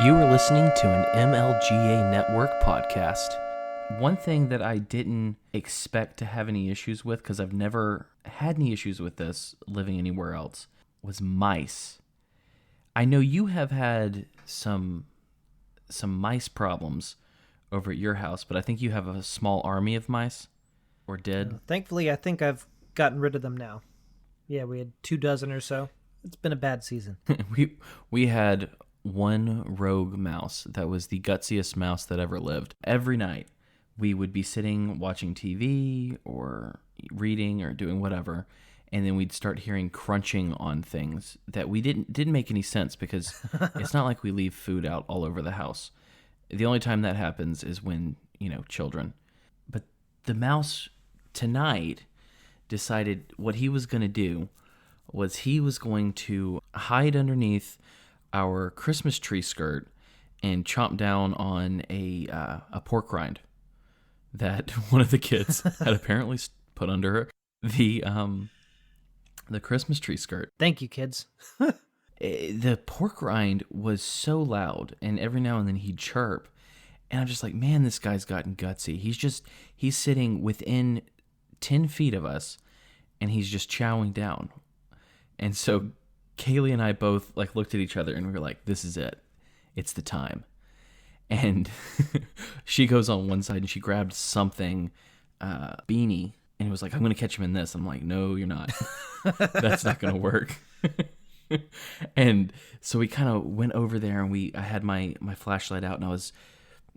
You are listening to an MLGA Network podcast. One thing that I didn't expect to have any issues with, because I've never had any issues with this living anywhere else, was mice. I know you have had some mice problems over at your house, but I think you have a small army of mice, or did. Thankfully, I think I've gotten rid of them now. Yeah, we had 24 or so. It's been a bad season. we had one rogue mouse that was the gutsiest mouse that ever lived. Every night, we would be sitting watching TV or reading or doing whatever, and then we'd start hearing crunching on things that we didn't make any sense, because it's not like we leave food out all over the house. The only time that happens is when, children. But the mouse tonight decided what he was going to do was he was going to hide underneath our Christmas tree skirt and chomp down on a pork rind that one of the kids had apparently put under her, the Christmas tree skirt. Thank you, kids. The pork rind was so loud, and every now and then he'd chirp, and I'm just like, man, this guy's gotten gutsy. He's sitting within 10 feet of us, and he's just chowing down. And so Kaylee and I both looked at each other, and we were like, this is it. It's the time. And she goes on one side and she grabbed something, beanie, and it was like, I'm going to catch him in this. I'm like, no, you're not. That's not going to work. And so we kind of went over there, and I had my flashlight out, and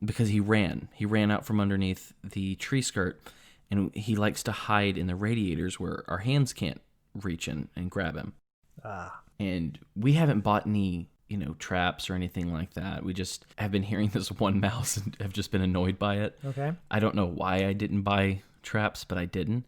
because he ran out from underneath the tree skirt, and he likes to hide in the radiators where our hands can't reach in and grab him. And we haven't bought any, traps or anything like that. We just have been hearing this one mouse and have just been annoyed by it. Okay. I don't know why I didn't buy traps, but I didn't.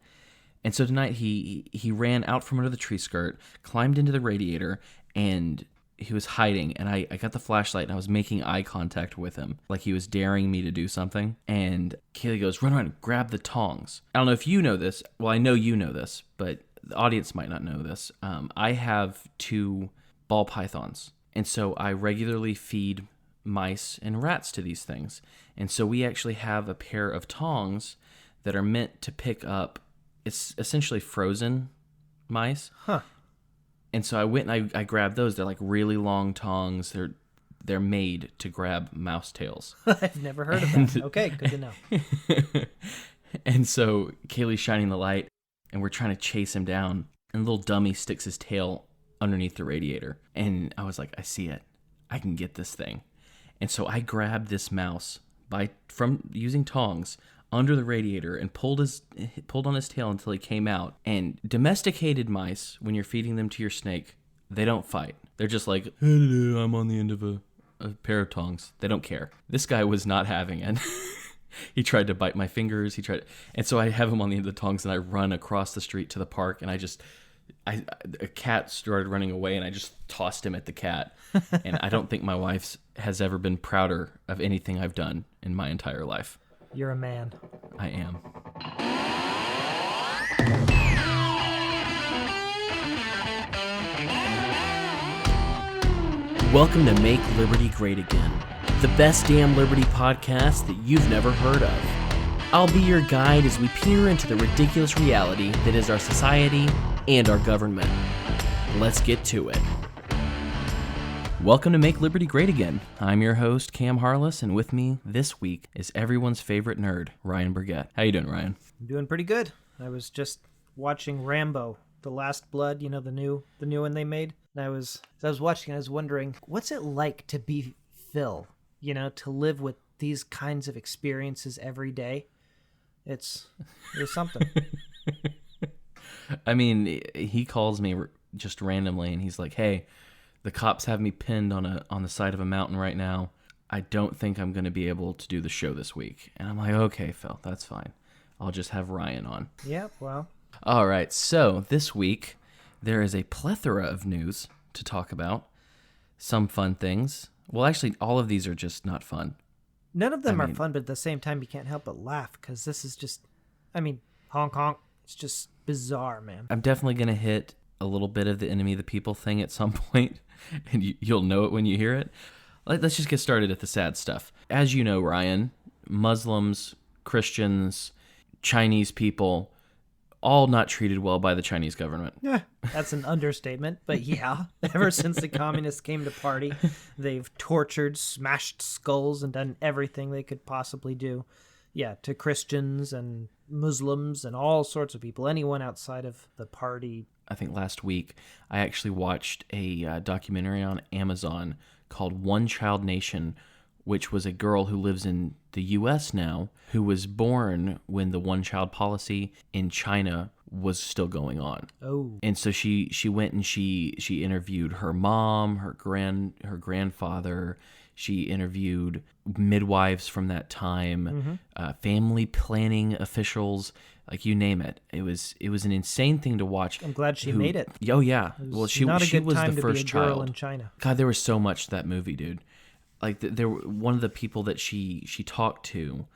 And so tonight he ran out from under the tree skirt, climbed into the radiator, and he was hiding. And I got the flashlight, and I was making eye contact with him, like he was daring me to do something. And Kaylee goes, run around, grab the tongs. I don't know if you know this. Well, I know you know this, but the audience might not know this. I have 2 ball pythons, and so I regularly feed mice and rats to these things. And so we actually have a pair of tongs that are meant to pick up, it's essentially frozen mice. Huh. And so I went and I grabbed those. They're like really long tongs. They're made to grab mouse tails. I've never heard of that. Okay, good to know. And so Kaylee's shining the light, and we're trying to chase him down, and little dummy sticks his tail underneath the radiator. And I was like, I see it. I can get this thing. And so I grabbed this mouse from using tongs under the radiator and pulled on his tail until he came out. And domesticated mice, when you're feeding them to your snake, they don't fight. They're just like, I'm on the end of a pair of tongs. They don't care. This guy was not having it. He tried to bite my fingers. And so I have him on the end of the tongs, and I run across the street to the park, and a cat started running away, and I just tossed him at the cat. And I don't think my wife has ever been prouder of anything I've done in my entire life. You're a man. I am. Welcome to Make Liberty Great Again, the best damn Liberty podcast that you've never heard of. I'll be your guide as we peer into the ridiculous reality that is our society and our government. Let's get to it. Welcome to Make Liberty Great Again. I'm your host, Cam Harless, and with me this week is everyone's favorite nerd, Ryan Burgett. How you doing, Ryan? I'm doing pretty good. I was just watching Rambo, The Last Blood, the new one they made. And as I was watching, I was wondering, what's it like to be Phil? To live with these kinds of experiences every day. It's something. I mean, he calls me just randomly, and he's like, hey, the cops have me pinned on the side of a mountain right now. I don't think I'm going to be able to do the show this week. And I'm like, okay, Phil, that's fine. I'll just have Ryan on. Yeah, well. All right, so this week, there is a plethora of news to talk about. Some fun things. Well, actually, all of these are just not fun. None of them are fun, but at the same time, you can't help but laugh, because this is just, honk honk. It's just bizarre, man. I'm definitely going to hit a little bit of the enemy of the people thing at some point, and you'll know it when you hear it. Let's just get started at the sad stuff. As you know, Ryan, Muslims, Christians, Chinese people, all not treated well by the Chinese government. Yeah, that's an understatement, but yeah, ever since the communists came to party, they've tortured, smashed skulls, and done everything they could possibly do. Yeah, to Christians and Muslims and all sorts of people, anyone outside of the party. I think last week I actually watched a documentary on Amazon called One Child Nation, which was a girl who lives in the U.S. now, who was born when the one-child policy in China was still going on. Oh. And so she went and she interviewed her mom, her grandfather. She interviewed midwives from that time, family planning officials, like you name it. It was an insane thing to watch. I'm glad she made it. Oh yeah. Well, she was the first child in China. God, there was so much to that movie, dude. Like one of the people that she talked to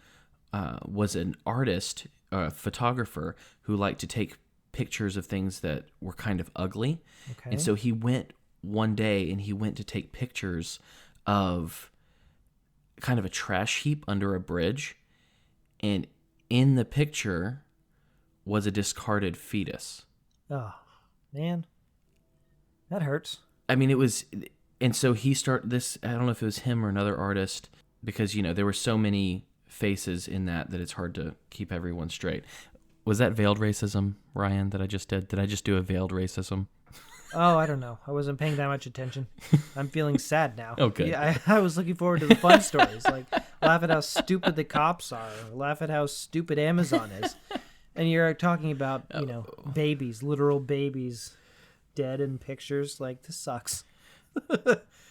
was an artist, a photographer who liked to take pictures of things that were kind of ugly. Okay. And so he went one day and he went to take pictures of kind of a trash heap under a bridge, and in the picture was a discarded fetus. Oh, man. That hurts. I mean, it was... And so he started this, I don't know if it was him or another artist, because, there were so many faces in that it's hard to keep everyone straight. Was that veiled racism, Ryan, that I just did? Did I just do a veiled racism? Oh, I don't know. I wasn't paying that much attention. I'm feeling sad now. Okay. Yeah, I was looking forward to the fun stories. Like, laugh at how stupid the cops are. Laugh at how stupid Amazon is. And you're talking about, babies, literal babies, dead in pictures. Like, this sucks.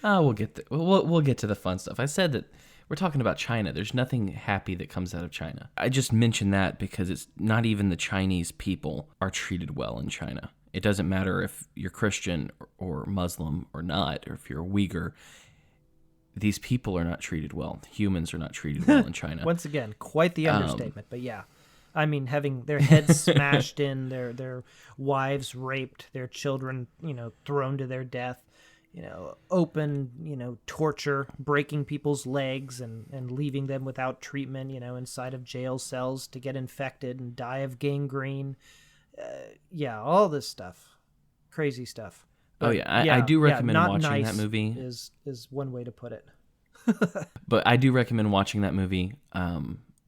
We'll get to the fun stuff. I said that we're talking about China. There's nothing happy that comes out of China. I just mentioned that because it's not even the Chinese people are treated well in China. It doesn't matter if you're Christian or Muslim or not, or if you're a Uyghur. These people are not treated well. Humans are not treated well in China. Once again, quite the understatement, but yeah. I mean, having their heads smashed in, their wives raped, their children, thrown to their death. Open, torture, breaking people's legs and leaving them without treatment, inside of jail cells to get infected and die of gangrene. All this stuff. Crazy stuff. But, I do recommend not watching nice that movie. Is one way to put it. But I do recommend watching that movie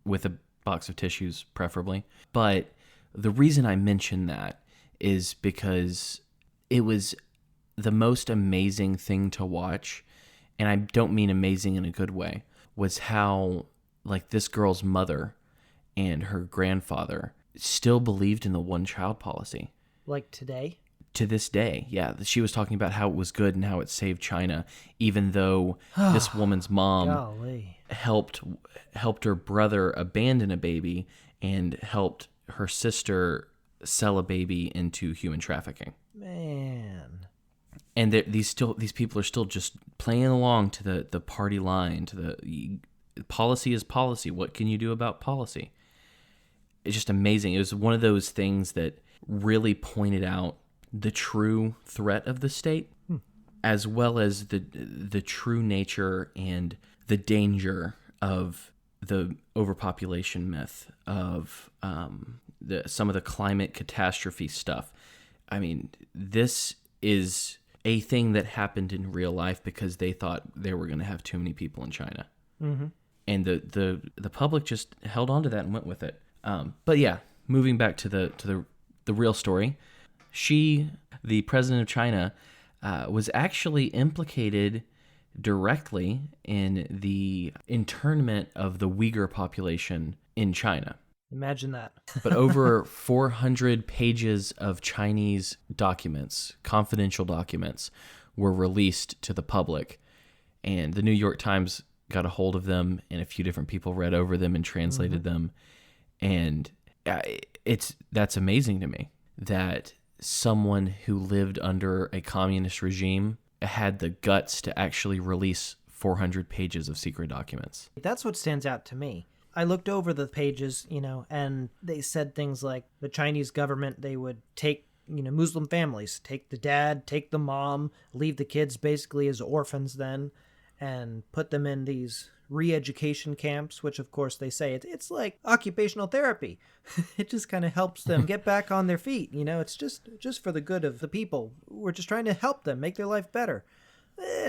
with a box of tissues, preferably. But the reason I mention that is because it was the most amazing thing to watch, and I don't mean amazing in a good way, was how, like, this girl's mother and her grandfather still believed in the one-child policy. Like today? To this day, yeah. She was talking about how it was good and how it saved China, even though this woman's mom Golly. helped her brother abandon a baby and helped her sister sell a baby into human trafficking. Man. And these people are still just playing along to the party line, to the policy is policy. What can you do about policy? It's just amazing. It was one of those things that really pointed out the true threat of the state, as well as the true nature and the danger of the overpopulation myth, of some of the climate catastrophe stuff. I mean, this is a thing that happened in real life because they thought they were going to have too many people in China. Mm-hmm. And the public just held on to that and went with it. But yeah, moving back to the real story, the president of China, was actually implicated directly in the internment of the Uyghur population in China. Imagine that. But over 400 pages of Chinese documents, confidential documents, were released to the public. And the New York Times got a hold of them, and a few different people read over them and translated them. And that's amazing to me that someone who lived under a communist regime had the guts to actually release 400 pages of secret documents. That's what stands out to me. I looked over the pages, and they said things like the Chinese government, they would take, Muslim families, take the dad, take the mom, leave the kids basically as orphans then. and put them in these re-education camps, which of course they say it's like occupational therapy. It just kind of helps them get back on their feet. It's just for the good of the people. We're just trying to help them make their life better.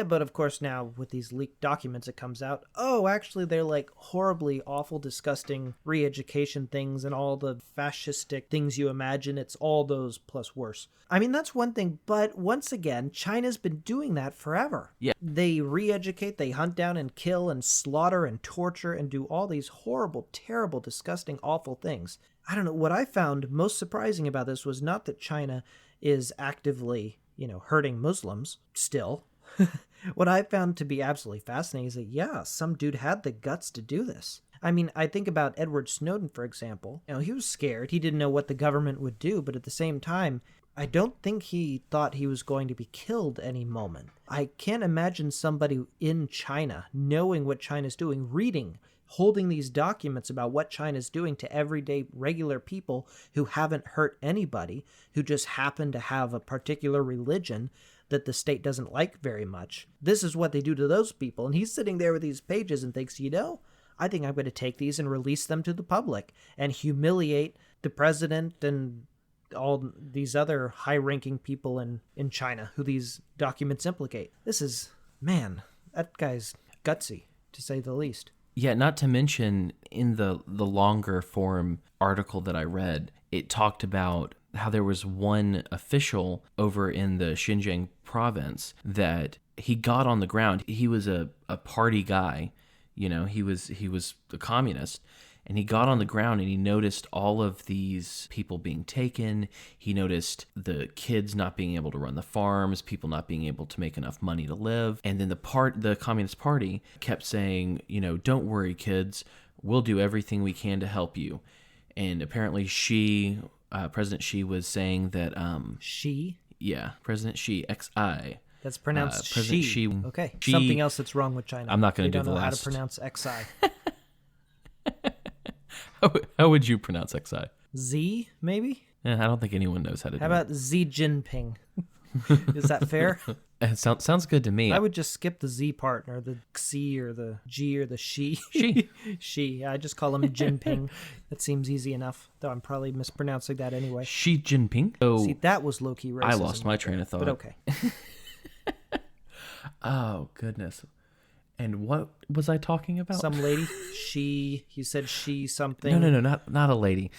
But of course now with these leaked documents it comes out, oh, actually they're like horribly awful, disgusting re-education things and all the fascistic things you imagine. It's all those plus worse. I mean, that's one thing, but once again, China's been doing that forever. Yeah. They re-educate, they hunt down and kill and slaughter and torture and do all these horrible, terrible, disgusting, awful things. I don't know, what I found most surprising about this was not that China is actively, hurting Muslims still. What I found to be absolutely fascinating is that, yeah, some dude had the guts to do this. I mean, I think about Edward Snowden, for example. He was scared. He didn't know what the government would do, but at the same time, I don't think he thought he was going to be killed any moment. I can't imagine somebody in China knowing what China's doing, holding these documents about what China's doing to everyday regular people who haven't hurt anybody, who just happen to have a particular religion that the state doesn't like very much. This is what they do to those people. And he's sitting there with these pages and thinks, I think I'm going to take these and release them to the public and humiliate the president and all these other high-ranking people in China who these documents implicate. That guy's gutsy, to say the least. Yeah, not to mention in the longer form article that I read, it talked about how there was one official over in the Xinjiang province that he got on the ground. He was a party guy, he was a communist, and he got on the ground and he noticed all of these people being taken. He noticed the kids not being able to run the farms, people not being able to make enough money to live. And then the Communist Party kept saying, don't worry, kids, we'll do everything we can to help you. And apparently President Xi was saying that... Xi? Yeah, President Xi, Xi. That's pronounced President Xi. Xi. Okay, Xi. Something else that's wrong with China. I'm not going to do the last. They don't know how to pronounce Xi. How would you pronounce Xi? Z, maybe? I don't think anyone knows how to do it. How about Xi Jinping? Is that fair? It sounds good to me. I would just skip the Z part, or the Xi, or the G, or the Shi. Xi. I just call him Jinping. That seems easy enough, though I'm probably mispronouncing that anyway. Xi Jinping? Oh, see, that was low-key racism. I lost my train of thought. But okay. Oh, goodness. And what was I talking about? Some lady. You said she something. No, not a lady.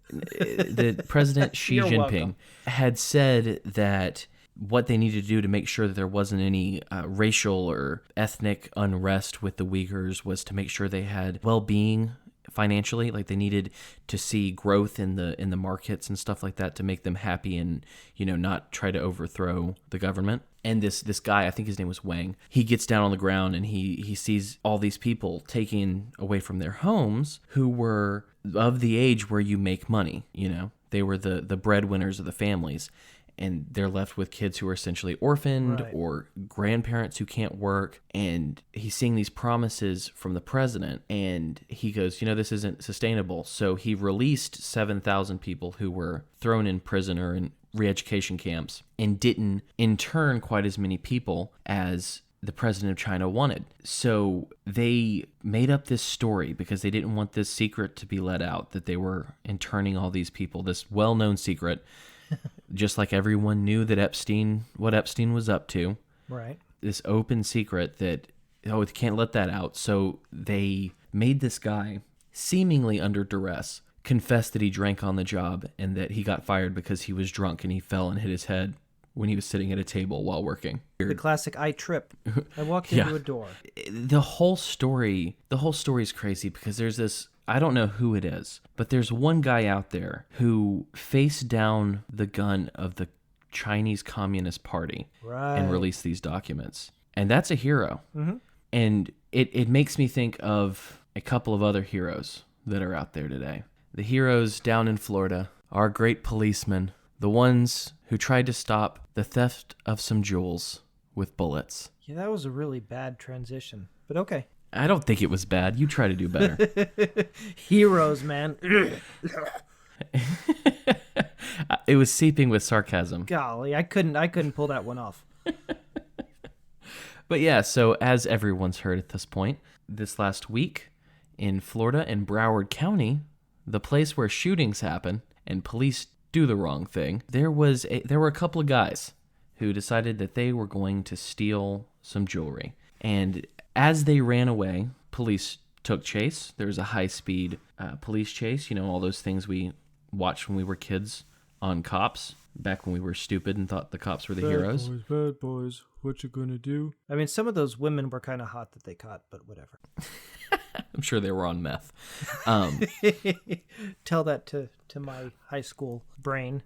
The President Xi Jinping welcome. had said that what they needed to do to make sure that there wasn't any racial or ethnic unrest with the Uyghurs was to make sure they had well-being financially. Like, they needed to see growth in the markets and stuff like that to make them happy and, not try to overthrow the government. And this guy, I think his name was Wang, he gets down on the ground and he sees all these people taken away from their homes who were of the age where you make money, They were the breadwinners of the families. And they're left with kids who are essentially orphaned, right, or grandparents who can't work. And he's seeing these promises from the president. And he goes, this isn't sustainable. So he released 7,000 people who were thrown in prison or in re-education camps and didn't intern quite as many people as the president of China wanted. So they made up this story because they didn't want this secret to be let out, that they were interning all these people, this well-known secret. Just like everyone knew that what Epstein was up to. Right. This open secret that, they can't let that out. So they made this guy, seemingly under duress, confess that he drank on the job and that he got fired because he was drunk and he fell and hit his head when he was sitting at a table while working. The classic I trip. I walked into a door. The whole story is crazy because there's this, I don't know who it is, but there's one guy out there who faced down the gun of the Chinese Communist Party, right, and released these documents. And that's a hero. Mm-hmm. And it makes me think of a couple of other heroes that are out there today. The heroes down in Florida, our great policemen, the ones who tried to stop the theft of some jewels with bullets. Yeah, that was a really bad transition, but okay. I don't think it was bad. You try to do better. Heroes, man. It was seeping with sarcasm. Golly, I couldn't pull that one off. But yeah, so as everyone's heard at this point, this last week in Florida in Broward County, the place where shootings happen and police do the wrong thing, there were a couple of guys who decided that they were going to steal some jewelry. And as they ran away, police took chase. There was a high-speed police chase, all those things we watched when we were kids on Cops, back when we were stupid and thought the cops were the heroes. Bad boys, what you gonna do? I mean, some of those women were kind of hot that they caught, but whatever. I'm sure they were on meth. Tell that to my high school brain.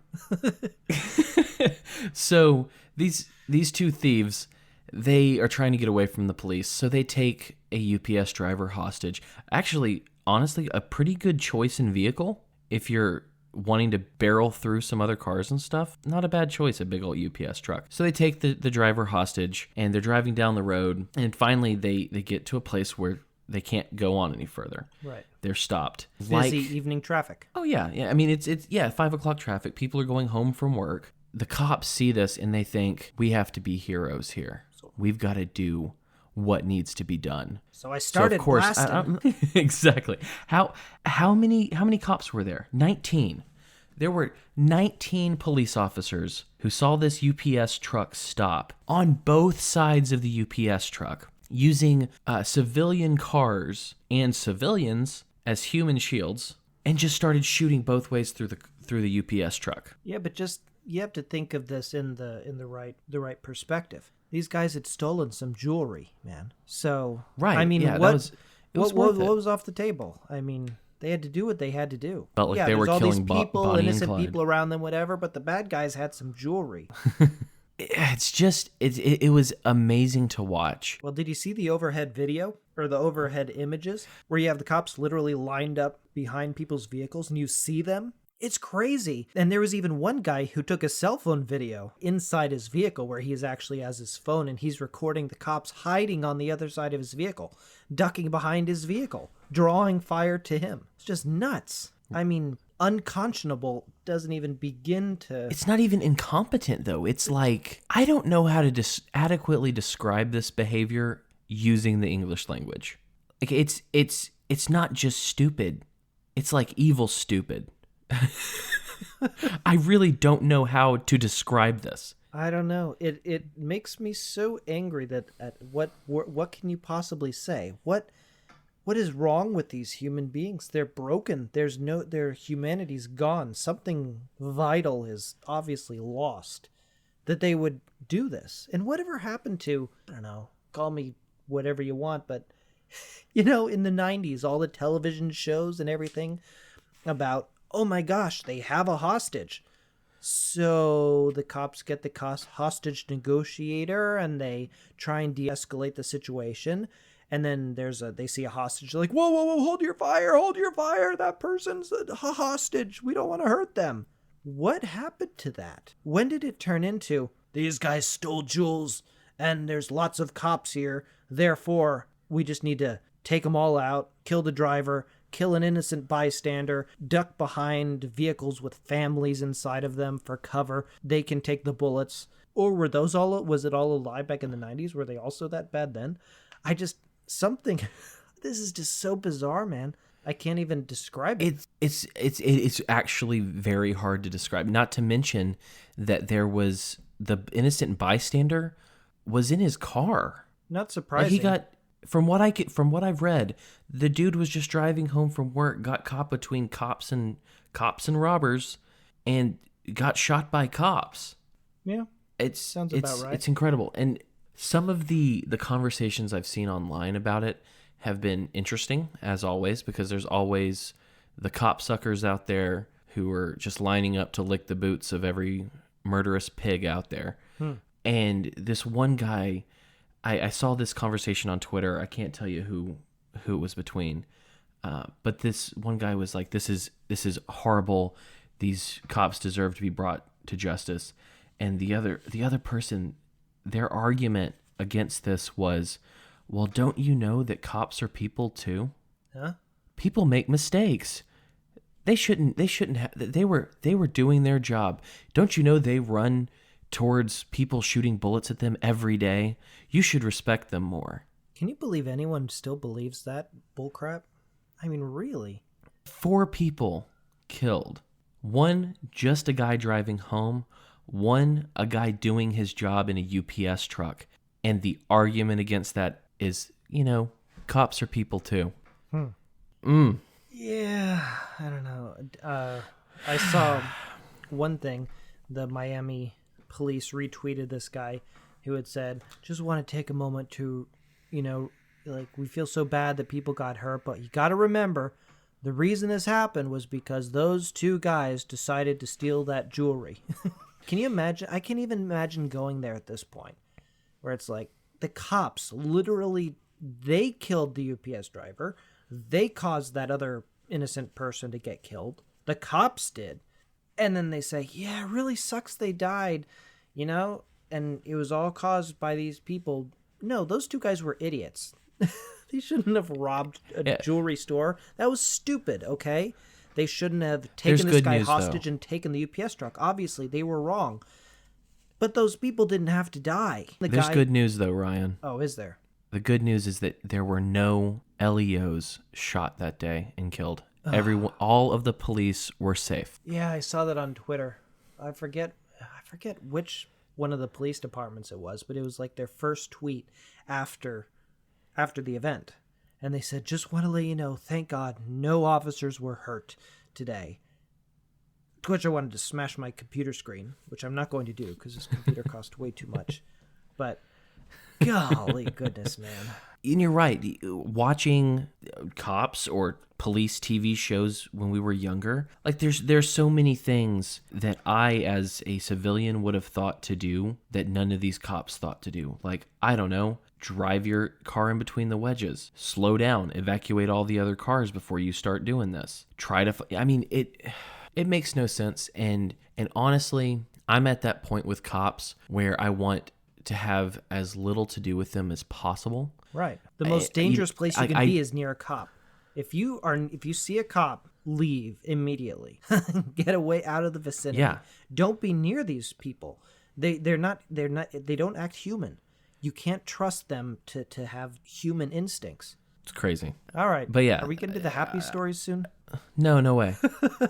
So these two thieves, they are trying to get away from the police, so they take a UPS driver hostage. Actually, honestly, a pretty good choice in vehicle if you're wanting to barrel through some other cars and stuff. Not a bad choice, a big old UPS truck. So they take the driver hostage, and they're driving down the road, and finally they get to a place where they can't go on any further. Right. They're stopped. Busy evening traffic. Oh yeah. I mean, it's 5:00 traffic. People are going home from work. The cops see this and they think, we have to be heroes here. We've got to do what needs to be done. So I started blasting. Exactly. How many cops were there? 19. There were 19 police officers who saw this UPS truck stop on both sides of the UPS truck, using civilian cars and civilians as human shields, and just started shooting both ways through the UPS truck. Yeah, but just you have to think of this in the right perspective. These guys had stolen some jewelry, man. So right, I mean, yeah, what what was off the table? I mean, they had to do what they had to do. Felt like they were all killing these people, Bonnie and innocent Clyde. people around them, whatever. But the bad guys had some jewelry. It's just it was amazing to watch. Well, did you see the overhead video or the overhead images where you have the cops literally lined up behind people's vehicles and you see them? It's crazy. And there was even one guy who took a cell phone video inside his vehicle where he actually has his phone and he's recording the cops hiding on the other side of his vehicle, ducking behind his vehicle, drawing fire to him. It's just nuts. I mean, unconscionable doesn't even begin to... It's not even incompetent, though. It's like, I don't know how to adequately describe this behavior using the English language. Like, it's not just stupid. It's like evil stupid. I really don't know how to describe this. I don't know. It makes me so angry that what can you possibly say? What is wrong with these human beings? They're broken. Their humanity's gone. Something vital is obviously lost that they would do this. And whatever happened to, I don't know, call me whatever you want, but in the 90s, all the television shows and everything about, oh my gosh, they have a hostage. So the cops get the hostage negotiator and they try and de-escalate the situation. And then they see a hostage. They're like, whoa, hold your fire. That person's a hostage. We don't want to hurt them. What happened to that? When did it turn into, these guys stole jewels and there's lots of cops here. Therefore, we just need to take them all out, kill the driver, kill an innocent bystander, duck behind vehicles with families inside of them for cover. They can take the bullets. Or was it all a lie back in the 90s? Were they also that bad then? This is just so bizarre, man. I can't even describe it. It's actually very hard to describe. Not to mention that there was the innocent bystander was in his car. Not surprising. He got, from what I've read, the dude was just driving home from work, got caught between cops and robbers, and got shot by cops. Yeah, sounds about right. It's incredible. And some of the conversations I've seen online about it have been interesting, as always, because there's always the cop suckers out there who are just lining up to lick the boots of every murderous pig out there. And this one guy, I saw this conversation on Twitter. I can't tell you who it was between, but this one guy was like, "This is horrible. These cops deserve to be brought to justice." And the other person, their argument against this was, well, don't you know that cops are people too? Huh? People make mistakes. They shouldn't have. They were doing their job. Don't you know they run towards people shooting bullets at them every day, you should respect them more. Can you believe anyone still believes that bullcrap? I mean, really? 4 people killed. 1, just a guy driving home. 1, a guy doing his job in a UPS truck. And the argument against that is, cops are people too. Yeah, I don't know. I saw one thing. The Miami police retweeted this guy who had said, just want to take a moment to, we feel so bad that people got hurt, but you got to remember the reason this happened was because those 2 guys decided to steal that jewelry. Can you imagine? I can't even imagine going there at this point where it's like the cops literally, they killed the UPS driver. They caused that other innocent person to get killed. The cops did. And then they say, yeah, it really sucks they died, and it was all caused by these people. No, those 2 guys were idiots. They shouldn't have robbed a jewelry store. That was stupid, okay? They shouldn't have taken this guy hostage and taken the UPS truck. Obviously, they were wrong. But those people didn't have to die. There's good news, though, Ryan. Oh, is there? The good news is that there were no LEOs shot that day and killed. All of the police were safe. Yeah, I saw that on Twitter. I forget which one of the police departments it was, but it was like their first tweet after the event. And they said, just want to let you know, thank God, no officers were hurt today. To which I wanted to smash my computer screen, which I'm not going to do because this computer cost way too much. But golly goodness, man. And you're right. Watching cops or police TV shows when we were younger, like there's so many things that I, as a civilian, would have thought to do that none of these cops thought to do. Like, I don't know, drive your car in between the wedges, slow down, evacuate all the other cars before you start doing this. It makes no sense. And honestly, I'm at that point with cops where I want to have as little to do with them as possible. Right. The most dangerous place you can be is near a cop. If you see a cop, leave immediately. Get away out of the vicinity. Yeah. Don't be near these people. They don't act human. You can't trust them to have human instincts. It's crazy. All right. But yeah. Are we getting to the happy stories soon? No way.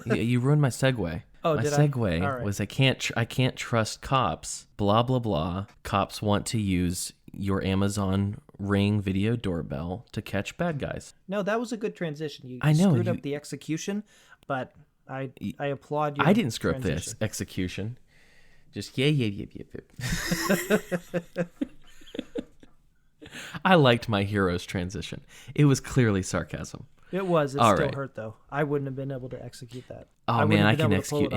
You ruined my segue. Oh, my did segue All right. was I can't trust cops. Blah blah blah. Cops want to use your Amazon Ring video doorbell to catch bad guys. No, that was a good transition. You I know, screwed up the execution, but I applaud you. I didn't screw up this execution. Just yeah. I liked my hero's transition. It was clearly sarcasm. It was. It All still right. hurt though. I wouldn't have been able to execute that. Oh man, I can execute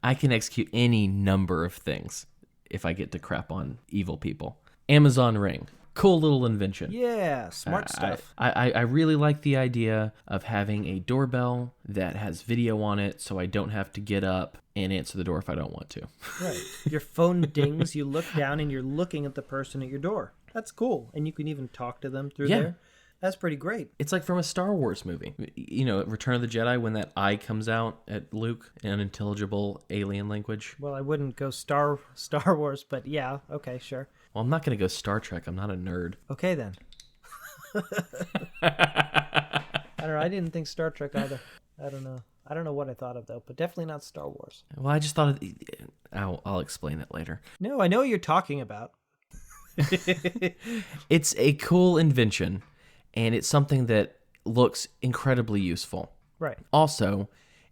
execute any number of things if I get to crap on evil people. Amazon Ring. Cool little invention. Yeah, smart stuff. I really like the idea of having a doorbell that has video on it so I don't have to get up and answer the door if I don't want to. Right. Your phone dings, you look down and you're looking at the person at your door. That's cool. And you can even talk to them through there. That's pretty great. It's like from a Star Wars movie. Return of the Jedi, when that eye comes out at Luke in unintelligible alien language. Well, I wouldn't go Star Wars, but yeah, okay, sure. Well, I'm not going to go Star Trek. I'm not a nerd. Okay, then. I don't know. I didn't think Star Trek either. I don't know. I don't know what I thought of, though, but definitely not Star Wars. Well, I just thought I'll explain it later. No, I know what you're talking about. It's a cool invention, and it's something that looks incredibly useful. Right. Also,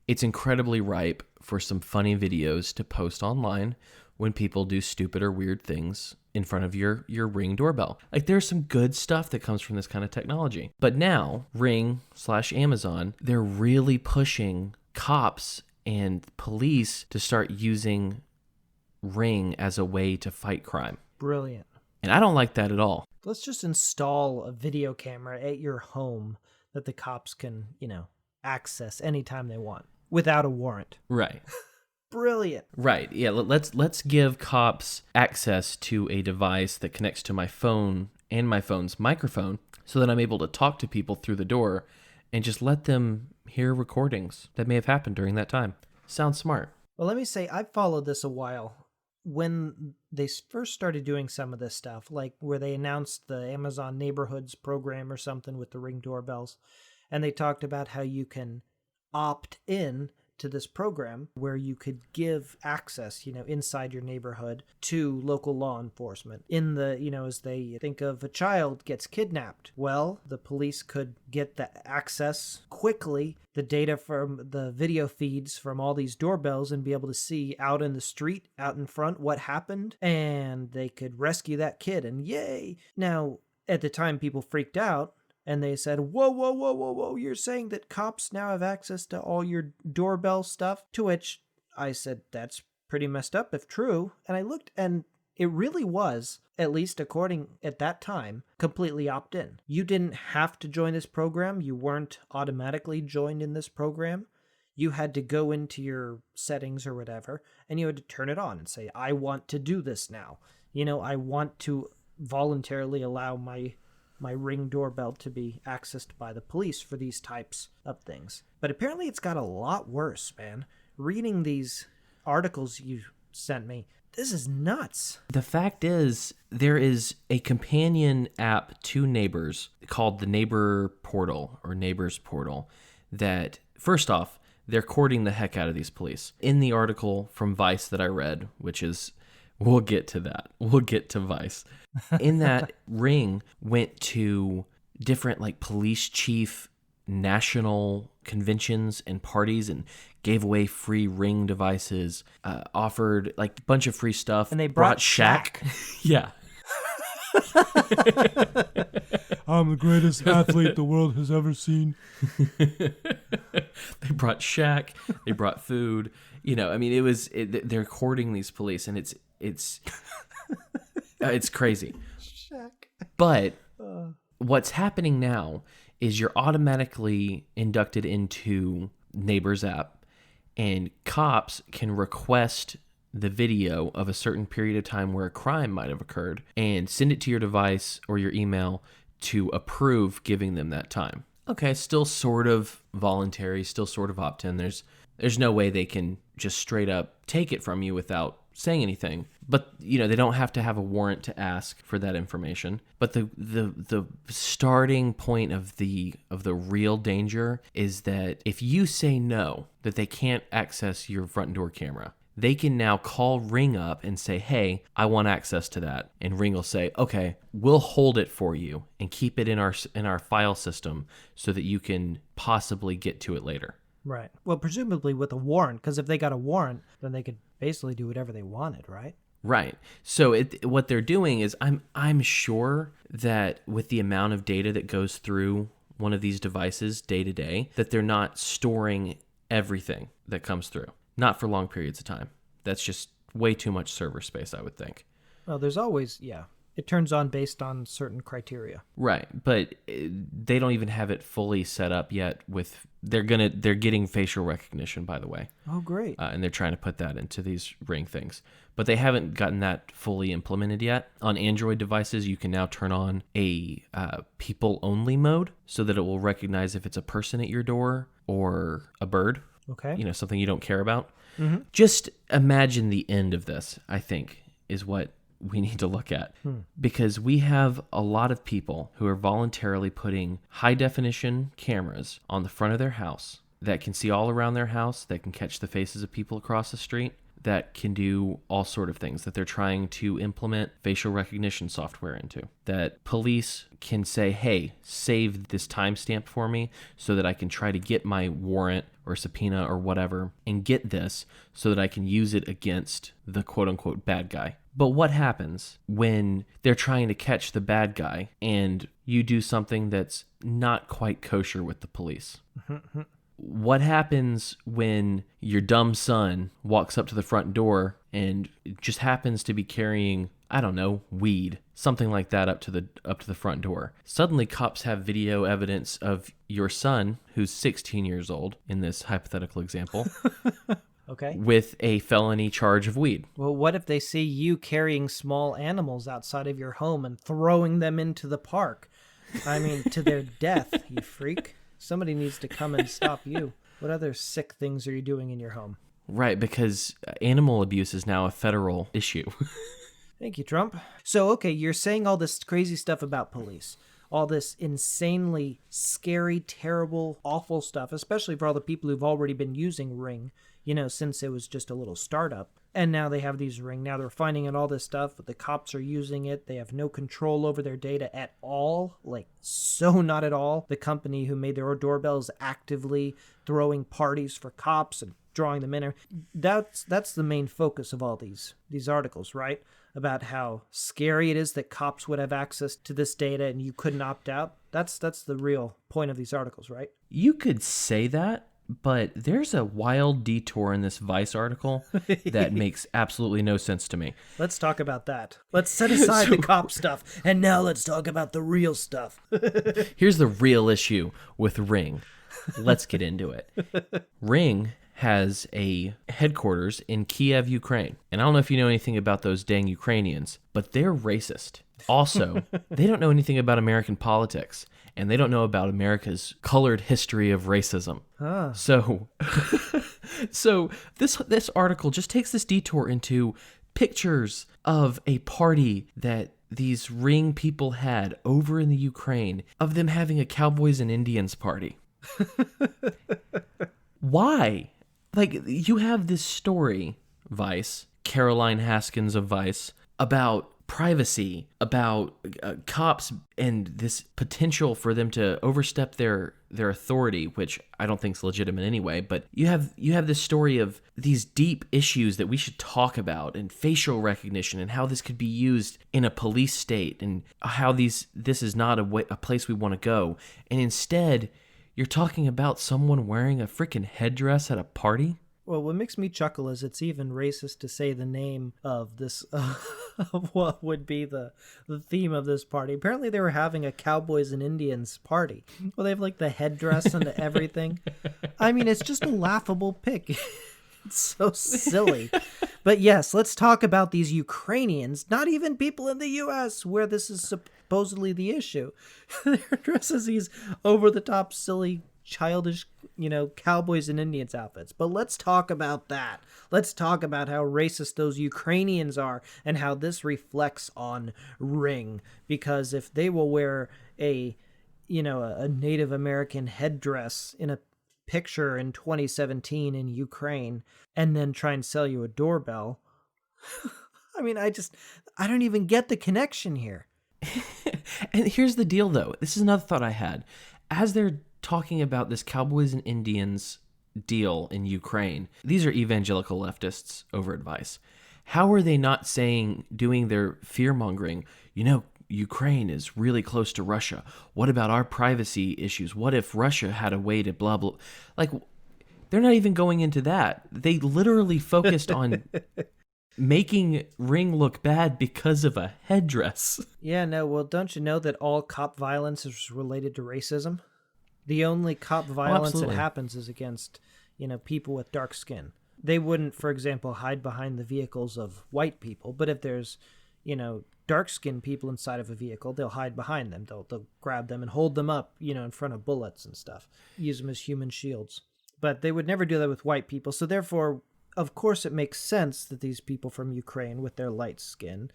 it's incredibly ripe for some funny videos to post online when people do stupid or weird things in front of your Ring doorbell. Like, there's some good stuff that comes from this kind of technology. But now, Ring/Amazon, they're really pushing cops and police to start using Ring as a way to fight crime. Brilliant. And I don't like that at all. Let's just install a video camera at your home that the cops can, access anytime they want without a warrant. Right. Brilliant. Right. Yeah, let's give cops access to a device that connects to my phone and my phone's microphone so that I'm able to talk to people through the door and just let them hear recordings that may have happened during that time. Sounds smart. Well, let me say, I've followed this a while. When they first started doing some of this stuff, like where they announced the Amazon Neighborhoods program or something with the Ring doorbells, and they talked about how you can opt in to this program where you could give access, inside your neighborhood to local law enforcement. In the, as they think of a child gets kidnapped, well, the police could get the access quickly, the data from the video feeds from all these doorbells, and be able to see out in the street, out in front, what happened, and they could rescue that kid, and yay! Now, at the time, people freaked out, and they said, whoa, whoa, whoa, whoa, whoa, you're saying that cops now have access to all your doorbell stuff? To which I said, that's pretty messed up if true. And I looked, and it really was, at least according at that time, completely opt-in. You didn't have to join this program. You weren't automatically joined in this program. You had to go into your settings or whatever, and you had to turn it on and say, I want to do this now. I want to voluntarily allow my Ring doorbell to be accessed by the police for these types of things. But apparently it's got a lot worse, man. Reading these articles you sent me, this is nuts. The fact is, there is a companion app to Neighbors called the Neighbor Portal or Neighbors Portal that, first off, they're courting the heck out of these police. In the article from Vice that I read, which is, we'll get to that. We'll get to Vice. In that, Ring went to different police chief national conventions and parties and gave away free Ring devices, offered a bunch of free stuff. And they brought Shaq. Yeah. I'm the greatest athlete the world has ever seen. They brought Shaq. They brought food. They're courting these police, and it's crazy. Shaq. But what's happening now is you're automatically inducted into Neighbors app, and cops can request the video of a certain period of time where a crime might have occurred and send it to your device or your email to approve giving them that time. Okay, still sort of voluntary, still sort of opt-in. There's no way they can just straight up take it from you without saying anything. But, they don't have to have a warrant to ask for that information. But the starting point of the real danger is that if you say no, that they can't access your front door camera, they can now call Ring up and say, hey, I want access to that. And Ring will say, okay, we'll hold it for you and keep it in our file system so that you can possibly get to it later. Right. Well, presumably with a warrant, because if they got a warrant, then they could basically do whatever they wanted, right? Right. So what they're doing is, I'm sure that with the amount of data that goes through one of these devices day to day, that they're not storing everything that comes through. Not for long periods of time. That's just way too much server space, I would think. Well, there's always, it turns on based on certain criteria. Right, but they don't even have it fully set up yet. They're getting facial recognition, by the way. Oh, great! And they're trying to put that into these Ring things, but they haven't gotten that fully implemented yet. On Android devices, you can now turn on a people-only mode so that it will recognize if it's a person at your door or a bird. Okay. Something you don't care about. Mm-hmm. Just imagine the end of this, I think, is what we need to look at. Because we have a lot of people who are voluntarily putting high-definition cameras on the front of their house that can see all around their house, that can catch the faces of people across the street, that can do all sort of things, that they're trying to implement facial recognition software into, that police can say, hey, save this timestamp for me so that I can try to get my warrant or subpoena or whatever and get this so that I can use it against the quote-unquote bad guy. But what happens when they're trying to catch the bad guy and you do something that's not quite kosher with the police? What happens when your dumb son walks up to the front door and just happens to be carrying, I don't know, weed, something like that up to the front door? Suddenly cops have video evidence of your son, who's 16 years old in this hypothetical example, Okay. with a felony charge of weed. Well, what if they see you carrying small animals outside of your home and throwing them into the park? I mean, to their death, you freak. Somebody needs to come and stop you. What other sick things are you doing in your home? Right, because animal abuse is now a federal issue. Thank you, Trump. So, okay, you're saying all this crazy stuff about police, all this insanely scary, terrible, awful stuff, especially for all the people who've already been using Ring, since it was just a little startup. And now they have these Ring. Now they're finding out all this stuff, but the cops are using it. They have no control over their data at all. Like, so not at all. The company who made their doorbell is actively throwing parties for cops and drawing them in. That's the main focus of all these articles, right? About how scary it is that cops would have access to this data and you couldn't opt out. That's the real point of these articles, right? You could say that, but there's a wild detour in this Vice article that makes absolutely no sense to me. Let's talk about that. Let's set aside the cop stuff, and now let's talk about the real stuff. Here's the real issue with Ring. Let's get into it. Ring has a headquarters in Kiev, Ukraine. And I don't know if you know anything about those dang Ukrainians, but they're racist. Also, they don't know anything about American politics, and they don't know about America's colored history of racism. So this article just takes this detour into pictures of a party that these Ring people had over in the Ukraine, of them having a Cowboys and Indians party. Why? Like, you have this story, Vice, Caroline Haskins of Vice, about privacy, about cops and this potential for them to overstep their authority, which I don't think is legitimate anyway. But you have this story of these deep issues that we should talk about, and facial recognition, and how this could be used in a police state, and how this is not a place we want to go. And instead, you're talking about someone wearing a freaking headdress at a party? Well, what makes me chuckle is it's even racist to say the name of this, of what would be the theme of this party. Apparently they were having a Cowboys and Indians party. Well, they have like the headdress and everything. I mean, it's just a laughable pic. It's so silly. But yes, let's talk about these Ukrainians, not even people in the U.S. where this is supposedly the issue. They're dressed as these over-the-top, silly, childish, Cowboys and Indians outfits. But let's talk about that. Let's talk about how racist those Ukrainians are and how this reflects on Ring. Because if they will wear a Native American headdress in a picture in 2017 in Ukraine and then try and sell you a doorbell, I mean, I don't even get the connection here. And here's the deal, though. This is another thought I had. As they're talking about this Cowboys and Indians deal in Ukraine, these are evangelical leftists over at Vice. How are they not doing their fear-mongering, Ukraine is really close to Russia. What about our privacy issues? What if Russia had a way to blah, blah? Like, they're not even going into that. They literally focused on making Ring look bad because of a headdress. Yeah, no, well, don't you know that all cop violence is related to racism? The only cop violence that happens is against, people with dark skin. They wouldn't, for example, hide behind the vehicles of white people, but if there's, dark-skinned people inside of a vehicle, they'll hide behind them. They'll grab them and hold them up, in front of bullets and stuff. Use them as human shields. But they would never do that with white people. So therefore, of course, it makes sense that these people from Ukraine with their light skin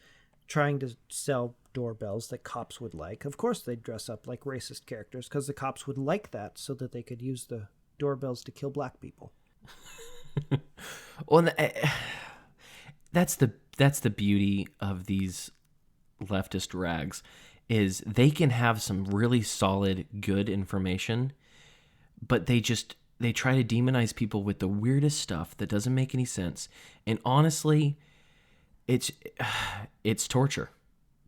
trying to sell doorbells that cops would like, of course they'd dress up like racist characters because the cops would like that so that they could use the doorbells to kill black people. Well, that's the beauty of these leftist rags, is they can have some really solid, good information, but they try to demonize people with the weirdest stuff that doesn't make any sense. And honestly, it's torture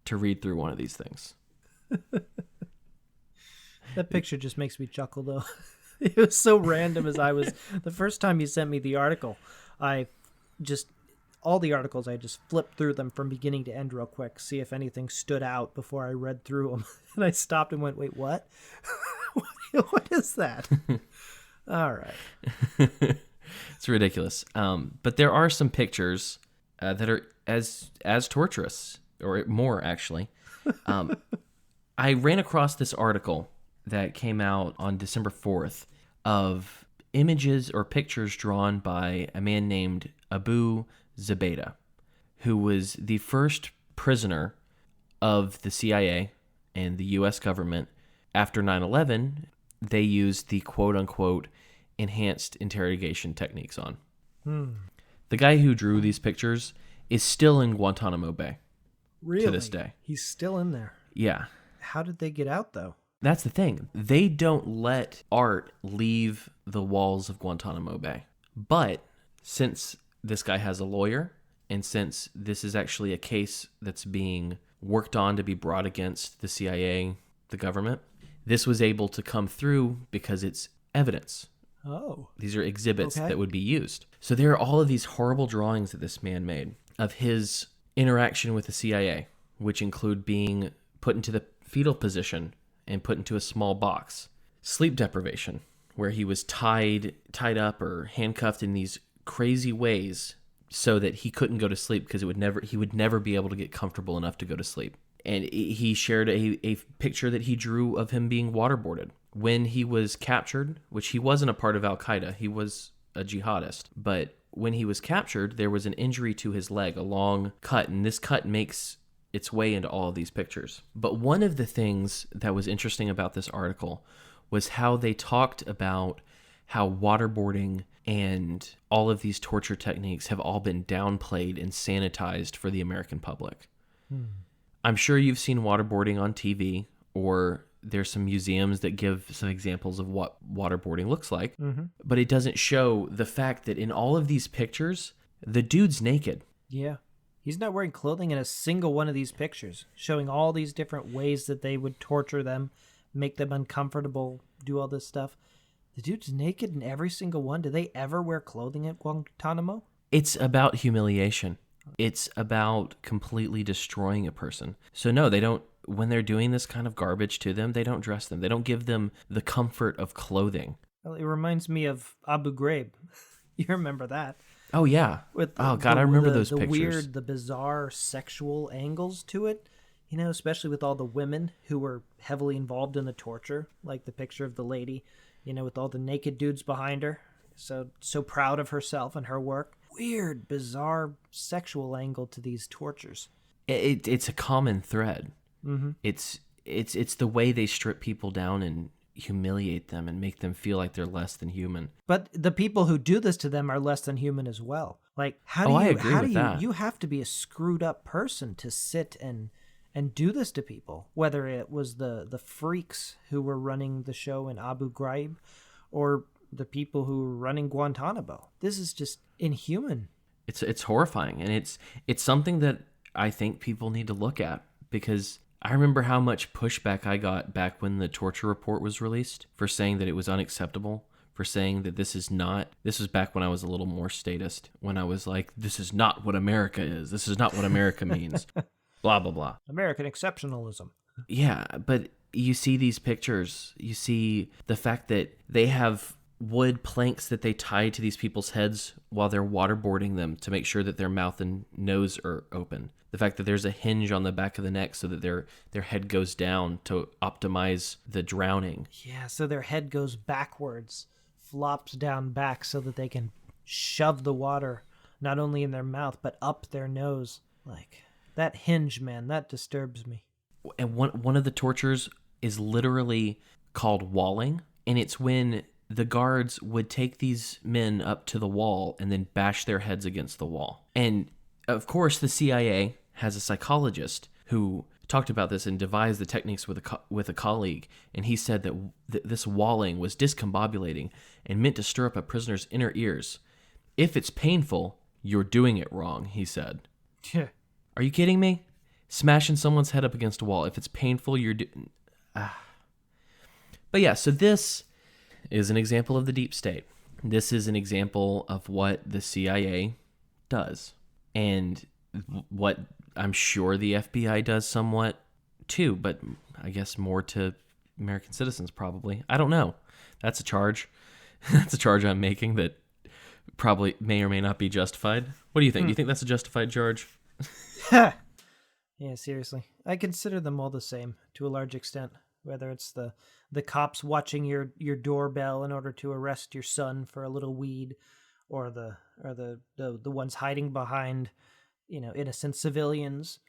to read through one of these things. That picture just makes me chuckle, though. It was so random. The first time you sent me the article, all the articles, I just flipped through them from beginning to end real quick, see if anything stood out before I read through them. And I stopped and went, wait, what? What is that? All right. It's ridiculous. But there are some pictures that are as torturous, or more, actually. I ran across this article that came out on December 4th of images or pictures drawn by a man named Abu Zubaydah, who was the first prisoner of the CIA and the U.S. government. After 9/11, they used the quote-unquote enhanced interrogation techniques on. The guy who drew these pictures is still in Guantanamo Bay Really? to this day. He's still in there. Yeah. How did they get out, though? That's the thing. They don't let art leave the walls of Guantanamo Bay. But since this guy has a lawyer, and since this is actually a case that's being worked on to be brought against the CIA, the government, this was able to come through because it's evidence. Oh. These are exhibits Okay. that would be used. So there are all of these horrible drawings that this man made of his interaction with the CIA, which include being put into the fetal position and put into a small box. Sleep deprivation, where he was tied up or handcuffed in these crazy ways so that he couldn't go to sleep because he would never be able to get comfortable enough to go to sleep. And he shared a picture that he drew of him being waterboarded. When he was captured, which he wasn't a part of Al-Qaeda, he was a jihadist, but when he was captured, there was an injury to his leg, a long cut, and this cut makes its way into all of these pictures. But one of the things that was interesting about this article was how they talked about how waterboarding and all of these torture techniques have all been downplayed and sanitized for the American public. I'm sure you've seen waterboarding on TV, or there's some museums that give some examples of what waterboarding looks like, but it doesn't show the fact that in all of these pictures, the dude's naked. Yeah. He's not wearing clothing in a single one of these pictures, showing all these different ways that they would torture them, make them uncomfortable, do all this stuff. The dude's naked in every single one. Do they ever wear clothing at Guantanamo? It's about humiliation. It's about completely destroying a person. So no, they don't, when they're doing this kind of garbage to them, they don't dress them. They don't give them the comfort of clothing. Well, it reminds me of Abu Ghraib. You remember that? Oh, yeah. With Oh, God, I remember those the pictures. weird, the bizarre sexual angles to it. You know, especially with all the women who were heavily involved in the torture, like the picture of the lady, you know, with all the naked dudes behind her. So proud of herself and her work. Weird, bizarre sexual angle to these tortures. It's a common thread. Mm-hmm. It's the way they strip people down and humiliate them and make them feel like they're less than human. But the people who do this to them are less than human as well. Like, I agree with that. You have to be a screwed up person to sit and do this to people, whether it was the freaks who were running the show in Abu Ghraib or the people who were running Guantanamo. This is just inhuman. It's horrifying, and it's something that I think people need to look at, because I remember how much pushback I got back when the torture report was released for saying that it was unacceptable, for saying that this was back when I was a little more statist, when I was like, this is not what America is. This is not what America means. Blah, blah, blah. American exceptionalism. Yeah, but you see these pictures, you see the fact that they have wood planks that they tie to these people's heads while they're waterboarding them to make sure that their mouth and nose are open. The fact that there's a hinge on the back of the neck so that their head goes down to optimize the drowning. Yeah, so their head goes backwards, flops down back so that they can shove the water not only in their mouth but up their nose. Like, that hinge, man, that disturbs me. And one of the tortures is literally called walling, and it's when the guards would take these men up to the wall and then bash their heads against the wall. And of course, the CIA has a psychologist who talked about this and devised the techniques with a colleague, and he said that this walling was discombobulating and meant to stir up a prisoner's inner ears. If it's painful, you're doing it wrong, he said. Yeah. Are you kidding me? Smashing someone's head up against a wall. If it's painful, you're doing... But yeah, so this is an example of the deep state. This is an example of what the CIA does, and what I'm sure the FBI does somewhat too, but I guess more to American citizens probably. I don't know. That's a charge. That's a charge I'm making that probably may or may not be justified. What do you think? Do you think that's a justified charge? Yeah, seriously. I consider them all the same to a large extent. whether it's the cops watching your doorbell in order to arrest your son for a little weed, or the ones hiding behind, innocent civilians,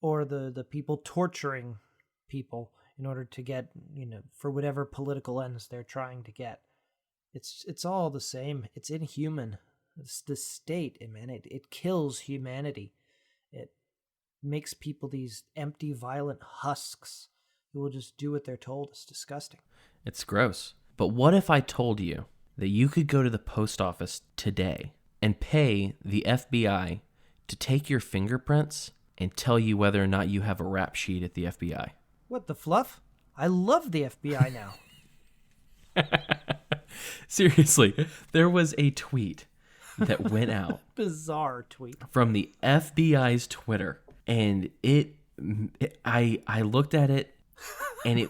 or the people torturing people in order to get, for whatever political ends they're trying to get. It's all the same. It's inhuman. It's the state, man. It kills humanity. It makes people these empty, violent husks who will just do what they're told. It's disgusting. It's gross. But what if I told you that you could go to the post office today and pay the FBI to take your fingerprints and tell you whether or not you have a rap sheet at the FBI? What the fluff? I love the FBI now. Seriously, there was a tweet that went out. Bizarre tweet. From the FBI's Twitter. And I looked at it, and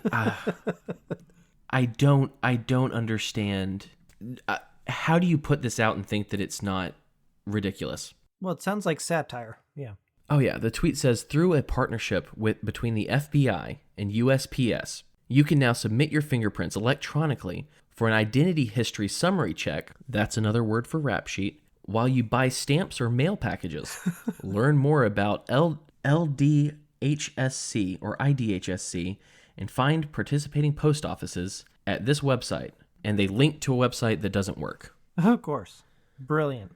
I don't understand. How do you put this out and think that it's not ridiculous? Well, it sounds like satire. Yeah. Oh yeah, the tweet says, through a partnership between the FBI and USPS, you can now submit your fingerprints electronically for an identity history summary check. That's another word for rap sheet. While you buy stamps or mail packages. Learn more about LDHSC or IDHSC and find participating post offices at this website. And they link to a website that doesn't work. Of course. Brilliant.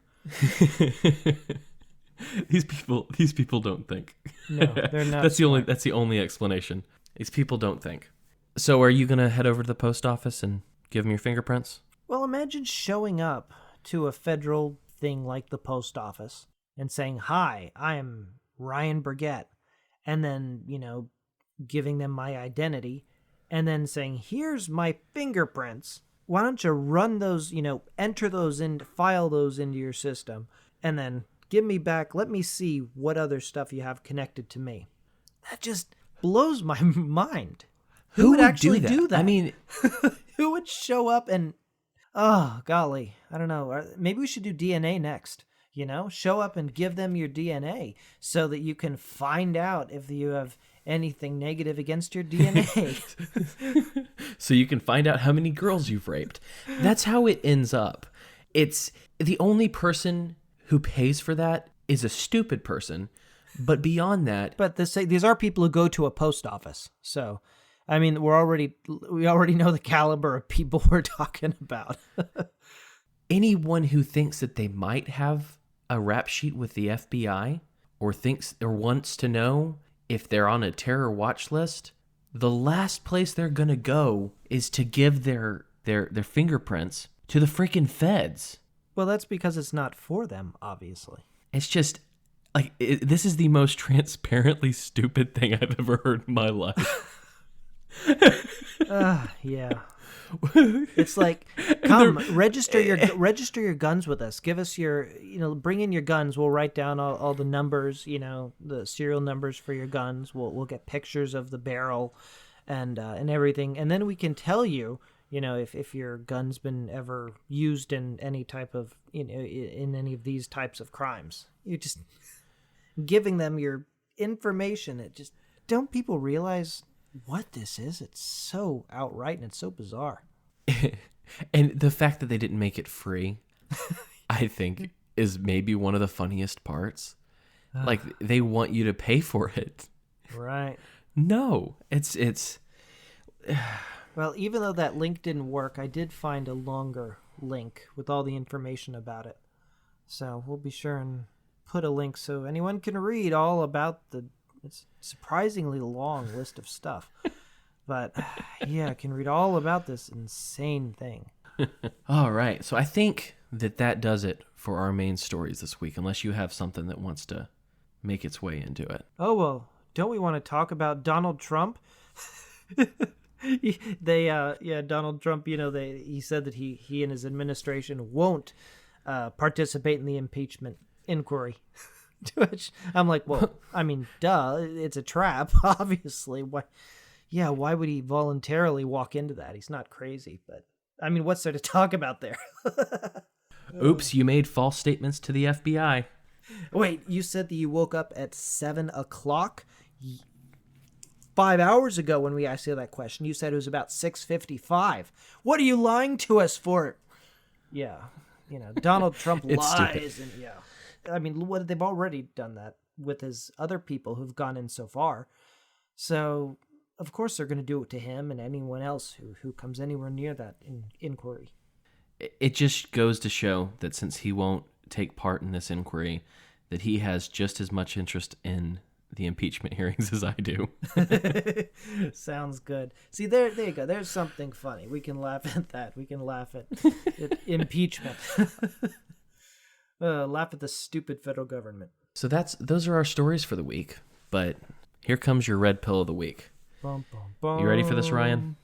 These people don't think. No, they're not. That's the only explanation. These people don't think. So are you going to head over to the post office and give them your fingerprints? Well, imagine showing up to a federal thing like the post office and saying, "Hi, I am Ryan Burgett," and then, giving them my identity, and then saying, "Here's my fingerprints. Why don't you run those, enter those in, file those into your system, and then give me back, let me see what other stuff you have connected to me." That just blows my mind. Who would actually do that? I mean, who would show up and, oh, golly, I don't know. Maybe we should do DNA next. Show up and give them your DNA so that you can find out if you have anything negative against your DNA. So you can find out how many girls you've raped. That's how it ends up. It's the only person who pays for that is a stupid person. But beyond that, but these are people who go to a post office. So, I mean, we already know the caliber of people we're talking about. Anyone who thinks that they might have a rap sheet with the FBI or thinks or wants to know if they're on a terror watch list, the last place they're going to go is to give their fingerprints to the freaking feds. Well, that's because it's not for them, obviously. It's just this is the most transparently stupid thing I've ever heard in my life. Yeah. It's like, come register your guns with us. Give us your, bring in your guns. We'll write down all the numbers, the serial numbers for your guns. We'll get pictures of the barrel and everything, and then we can tell you, if your gun's been ever used in any type of, in any of these types of crimes. You're just giving them your information. Don't people realize what this is? It's so outright and it's so bizarre. And the fact that they didn't make it free, I think, is maybe one of the funniest parts. Like, they want you to pay for it. Right. No, it's Well, even though that link didn't work, I did find a longer link with all the information about it. So we'll be sure and put a link so anyone can read all about it's surprisingly long list of stuff. But yeah, I can read all about this insane thing. All right. So I think that does it for our main stories this week, unless you have something that wants to make its way into it. Oh, well, don't we want to talk about Donald Trump? Donald Trump, he said that he and his administration won't participate in the impeachment inquiry. To which I'm like, well, I mean, duh, it's a trap, obviously. Why would he voluntarily walk into that? He's not crazy, but I mean, what's there to talk about there? Oops, you made false statements to the FBI. Wait, you said that you woke up at 7 o'clock? 5 hours ago when we asked you that question, you said it was about 6:55. What are you lying to us for? Yeah, Donald Trump It's lies, and I mean, they've already done that with his other people who've gone in so far. So, of course, they're going to do it to him and anyone else who comes anywhere near that inquiry. It just goes to show that since he won't take part in this inquiry, that he has just as much interest in the impeachment hearings as I do. Sounds good. See, there you go. There's something funny. We can laugh at that. We can laugh at impeachment. Laugh at the stupid federal government. So those are our stories for the week. But here comes your red pill of the week. Bum, bum, bum. You ready for this, Ryan?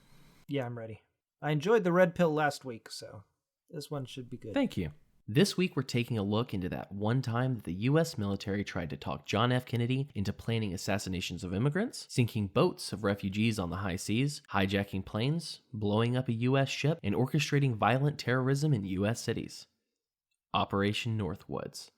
Yeah, I'm ready. I enjoyed the red pill last week, so this one should be good. Thank you. This week, we're taking a look into that one time that the U.S. military tried to talk John F. Kennedy into planning assassinations of immigrants, sinking boats of refugees on the high seas, hijacking planes, blowing up a U.S. ship, and orchestrating violent terrorism in U.S. cities. Operation Northwoods.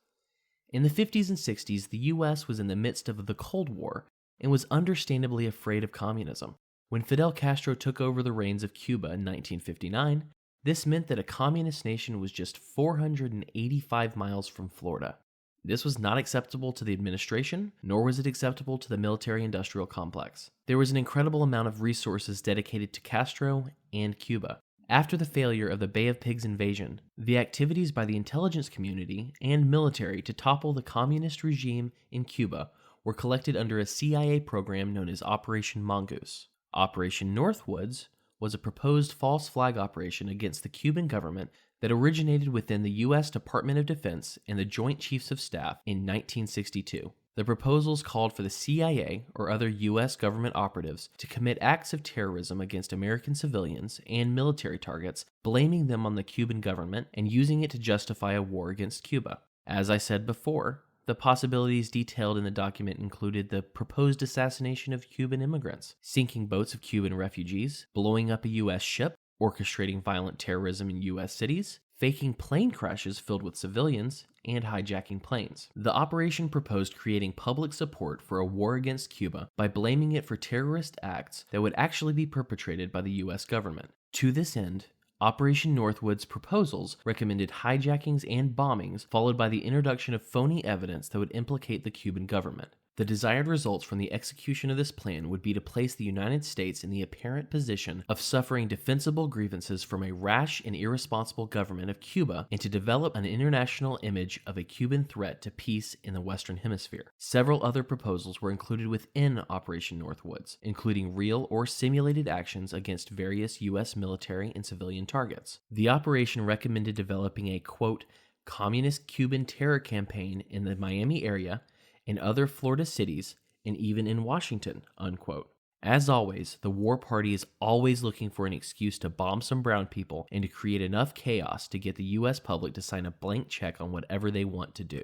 In the 50s and 60s, the U.S. was in the midst of the Cold War and was understandably afraid of communism. When Fidel Castro took over the reins of Cuba in 1959, this meant that a communist nation was just 485 miles from Florida. This was not acceptable to the administration, nor was it acceptable to the military-industrial complex. There was an incredible amount of resources dedicated to Castro and Cuba. After the failure of the Bay of Pigs invasion, the activities by the intelligence community and military to topple the communist regime in Cuba were collected under a CIA program known as Operation Mongoose. Operation Northwoods was a proposed false flag operation against the Cuban government that originated within the U.S. Department of Defense and the Joint Chiefs of Staff in 1962. The proposals called for the CIA or other U.S. government operatives to commit acts of terrorism against American civilians and military targets, blaming them on the Cuban government and using it to justify a war against Cuba. As I said before, the possibilities detailed in the document included the proposed assassination of Cuban immigrants, sinking boats of Cuban refugees, blowing up a U.S. ship, orchestrating violent terrorism in U.S. cities, faking plane crashes filled with civilians, and hijacking planes. The operation proposed creating public support for a war against Cuba by blaming it for terrorist acts that would actually be perpetrated by the U.S. government. To this end, Operation Northwoods proposals recommended hijackings and bombings, followed by the introduction of phony evidence that would implicate the Cuban government. The desired results from the execution of this plan would be to place the United States in the apparent position of suffering defensible grievances from a rash and irresponsible government of Cuba and to develop an international image of a Cuban threat to peace in the Western Hemisphere. Several other proposals were included within Operation Northwoods, including real or simulated actions against various U.S. military and civilian targets. The operation recommended developing a, quote, communist Cuban terror campaign in the Miami area, in other Florida cities, and even in Washington, unquote. As always, the war party is always looking for an excuse to bomb some brown people and to create enough chaos to get the U.S. public to sign a blank check on whatever they want to do.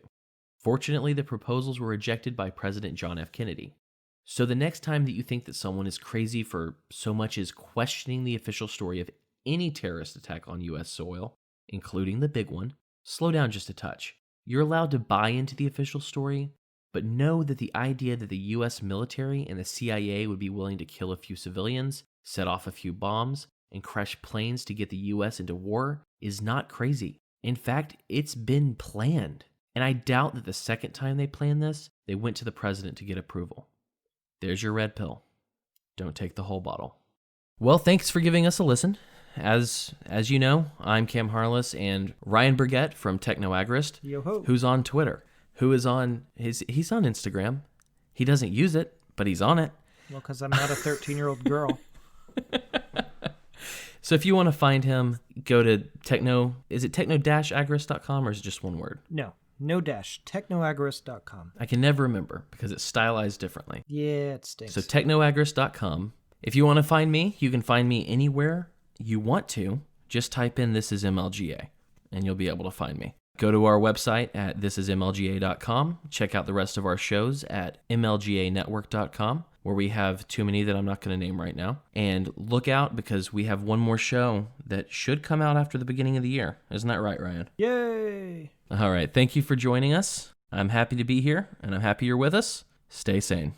Fortunately, the proposals were rejected by President John F. Kennedy. So the next time that you think that someone is crazy for so much as questioning the official story of any terrorist attack on U.S. soil, including the big one, slow down just a touch. You're allowed to buy into the official story, but know that the idea that the U.S. military and the CIA would be willing to kill a few civilians, set off a few bombs, and crash planes to get the U.S. into war is not crazy. In fact, it's been planned. And I doubt that the second time they planned this, they went to the president to get approval. There's your red pill. Don't take the whole bottle. Well, thanks for giving us a listen. As you know, I'm Cam Harless, and Ryan Burgett from Technoagrist, Yo-ho. who's on Twitter. He's on Instagram. He doesn't use it, but he's on it. Well, because I'm not a 13-year-old girl. So if you want to find him, go to is it techno-agrist.com or is it just one word? No dash, technoagrist.com. I can never remember because it's stylized differently. Yeah, it stinks. So technoagrist.com. If you want to find me, you can find me anywhere you want to. Just type in "This is MLGA" and you'll be able to find me. Go to our website at thisismlga.com. Check out the rest of our shows at mlganetwork.com, where we have too many that I'm not going to name right now. And look out because we have one more show that should come out after the beginning of the year. Isn't that right, Ryan? Yay! All right. Thank you for joining us. I'm happy to be here, and I'm happy you're with us. Stay sane.